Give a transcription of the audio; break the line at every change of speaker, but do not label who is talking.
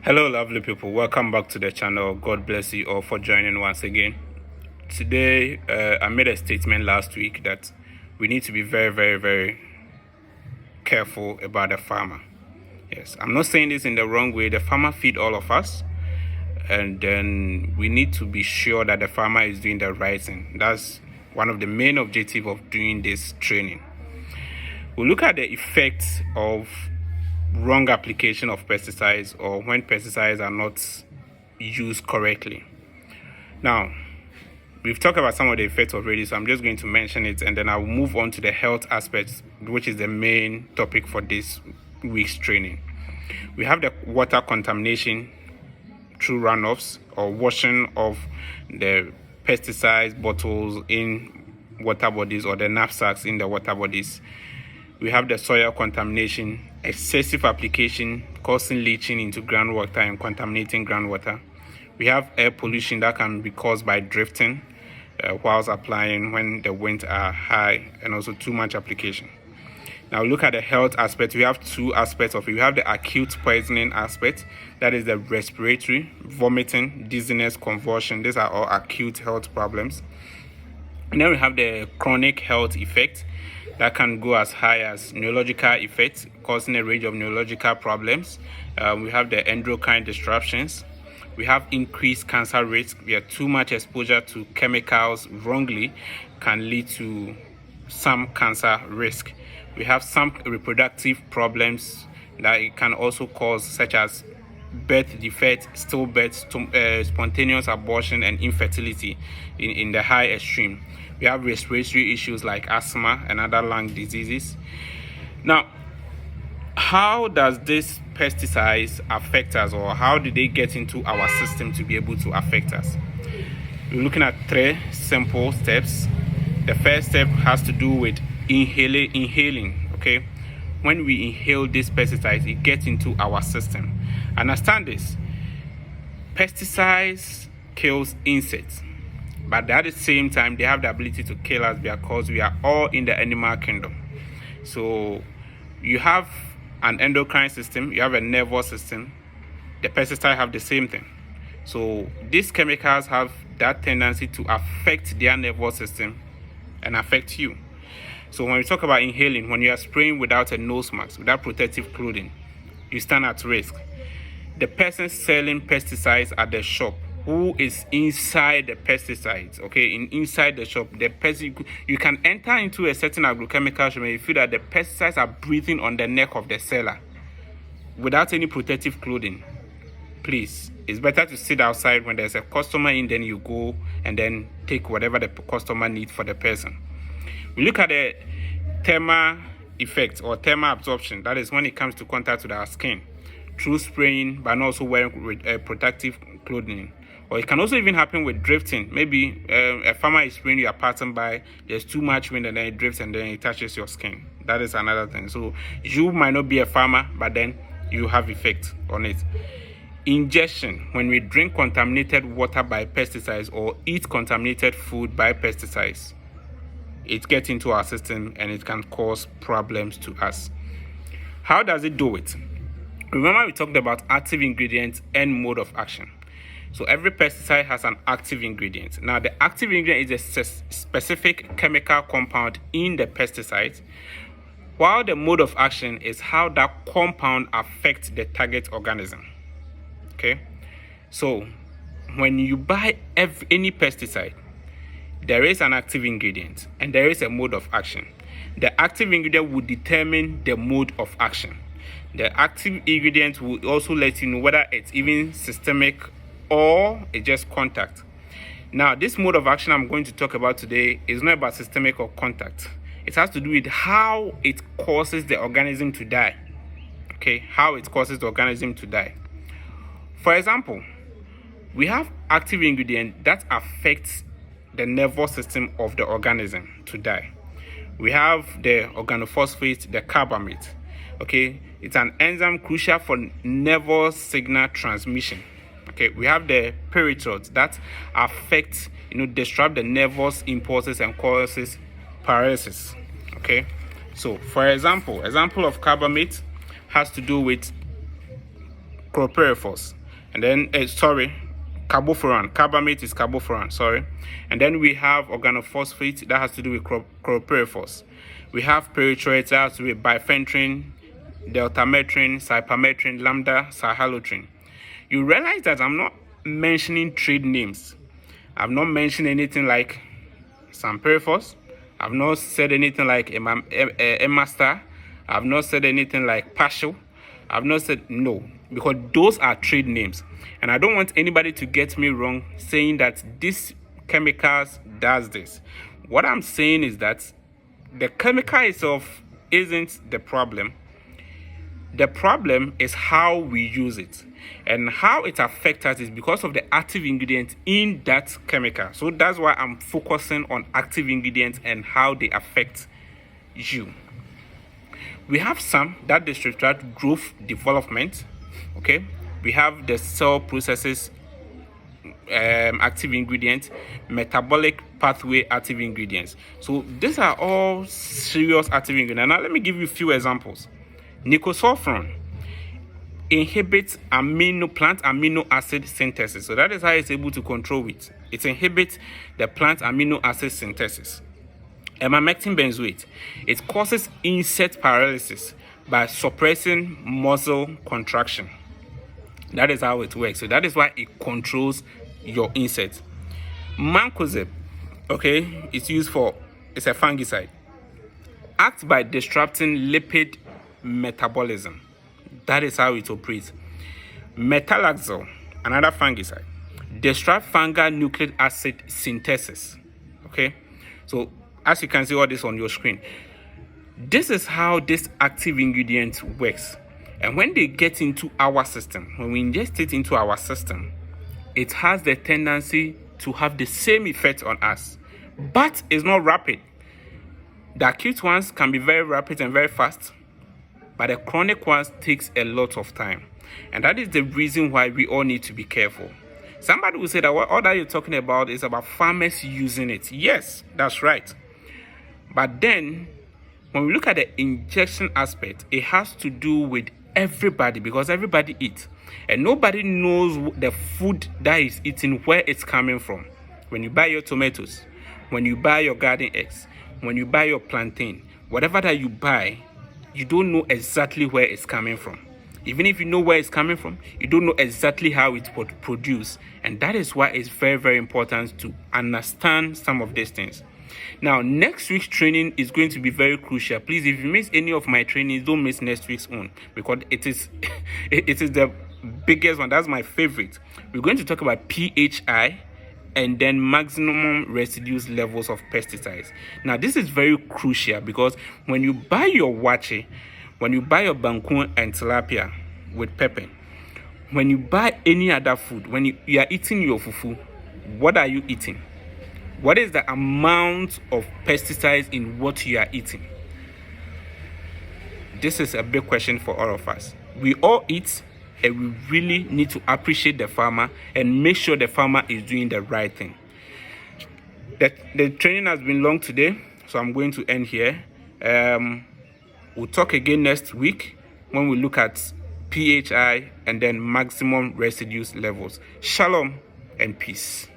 Hello lovely people, welcome back to the channel. God bless you all for joining once again. Today I made a statement last week that we need to be very careful about the farmer. Yes, I'm not saying this in the wrong way. The farmer feed all of us, and then we need to be sure that the farmer is doing the right thing. That's one of the main objectives of doing this training. We'll look at the effects of wrong application of pesticides, or when pesticides are not used correctly. Now, we've talked about some of the effects already, so I'm just going to mention it, and then I'll move on to the health aspects, which is the main topic for this week's training. We have the water contamination through runoffs or washing of the pesticides bottles in water bodies or the knapsacks in the water bodies. We have the soil contamination, excessive application causing leaching into groundwater and contaminating groundwater. We have air pollution that can be caused by drifting whilst applying when the winds are high, and also too much application. Now look at the health aspect. We have two aspects of it. We have the acute poisoning aspect, that is the respiratory, vomiting, dizziness, convulsion. These are all acute health problems. And then we have the chronic health effect that can go as high as neurological effects, causing a range of neurological problems. We have the endocrine disruptions. We have increased cancer risk. We have too much exposure to chemicals wrongly can lead to some cancer risk. We have some reproductive problems that it can also cause, such as birth defect, stillbirth, spontaneous abortion, and infertility in the high extreme. We have respiratory issues like asthma and other lung diseases. Now, how does this pesticides affect us, or how do they get into our system to be able to affect us? We're looking at three simple steps. The first step has to do with inhaling. Okay, when we inhale these pesticides, it gets into our system. Understand this: pesticides kills insects, but at the same time they have the ability to kill us because we are all in the animal kingdom. So you have an endocrine system, you have a nervous system. The pesticides have the same thing. So these chemicals have that tendency to affect their nervous system and affect you. So when we talk about inhaling, when you are spraying without a nose mask, without protective clothing, you stand at risk. The person selling pesticides at the shop, who is inside the pesticides, okay, inside the shop, the person, you can enter into a certain agrochemical shop and you feel that the pesticides are breathing on the neck of the seller without any protective clothing. Please, it's better to sit outside. When there's a customer in, then you go and then take whatever the customer needs for the person. We look at the thermal effect or thermal absorption. That is when it comes to contact with our skin through spraying, but also wearing protective clothing. Or it can also even happen with drifting. Maybe a farmer is spraying, you are passing by, there's too much wind, and then it drifts and then it touches your skin. That is another thing. So you might not be a farmer, but then you have effect on it. Ingestion: when we drink contaminated water by pesticides or eat contaminated food by pesticides, it gets into our system and it can cause problems to us. How does it do it? Remember, we talked about active ingredients and mode of action. So every pesticide has an active ingredient. Now, the active ingredient is a specific chemical compound in the pesticide, while the mode of action is how that compound affects the target organism. Okay? So when you buy any pesticide, there is an active ingredient and there is a mode of action. The active ingredient will determine the mode of action. The active ingredient will also let you know whether it's even systemic or it's just contact. Now, this mode of action I'm going to talk about today is not about systemic or contact. It has to do with how it causes the organism to die. Okay, how it causes the organism to die. For example, we have active ingredient that affects the nervous system of the organism to die. We have the organophosphate, the carbamate. Okay, it's an enzyme crucial for nervous signal transmission. Okay, we have the pyrethroids that affect, disrupt the nervous impulses and causes paralysis. Okay, so for example of carbamate has to do with chlorpyrifos, and then carbofuran. Carbamate is carbofuran, sorry. And then we have organophosphate that has to do with chlorpyrifos. We have pyrethroids that has to do with bifenthrin, deltametrin, cypermethrin, lambda, cyhalothrin. You realize that I'm not mentioning trade names. I've not mentioned anything like sampyrifos. I've not said anything like Emastar. I've not said anything like partial. I've not said no, because those are trade names. And I don't want anybody to get me wrong saying that this chemicals does this. What I'm saying is that the chemical itself isn't the problem. The problem is how we use it. And how it affects us is because of the active ingredient in that chemical. So that's why I'm focusing on active ingredients and how they affect you. We have some that disrupt growth development. Okay, we have the cell processes active ingredients, metabolic pathway active ingredients. So these are all serious active ingredients. Now let me give you a few examples. Nicosulfuron inhibits plant amino acid synthesis. So that is how it's able to control it. It inhibits the plant amino acid synthesis. Emamectin benzoate, it causes insect paralysis by suppressing muscle contraction. That is how it works. So that is why it controls your insect. Mancozeb, okay, it's a fungicide. Acts by disrupting lipid metabolism. That is how it operates. Metalaxyl, another fungicide, disrupt fungal nucleic acid synthesis. Okay, so as you can see all this on your screen, this is how this active ingredient works. And when they get into our system, when we ingest it into our system, it has the tendency to have the same effect on us, but it's not rapid. The acute ones can be very rapid and very fast, but the chronic ones takes a lot of time. And that is the reason why we all need to be careful. Somebody will say that all that you're talking about is about farmers using it. Yes, that's right. But then, when we look at the injection aspect, it has to do with everybody, because everybody eats. And nobody knows the food that is eating, where it's coming from. When you buy your tomatoes, when you buy your garden eggs, when you buy your plantain, whatever that you buy, you don't know exactly where it's coming from. Even if you know where it's coming from, you don't know exactly how it's produced. And that is why it's very, very important to understand some of these things. Now, next week's training is going to be very crucial. Please, if you miss any of my trainings, don't miss next week's one, because it is the biggest one. That's my favorite. We're going to talk about PHI and then maximum residues levels of pesticides. Now, this is very crucial because when you buy your wache, when you buy your banku and tilapia with pepper, when you buy any other food, when you are eating your fufu, what are you eating? What is the amount of pesticides in what you are eating? This is a big question for all of us. We all eat, and we really need to appreciate the farmer and make sure the farmer is doing the right thing. The training has been long today, so I'm going to end here. We'll talk again next week when we look at PHI and then maximum residues levels. Shalom and peace.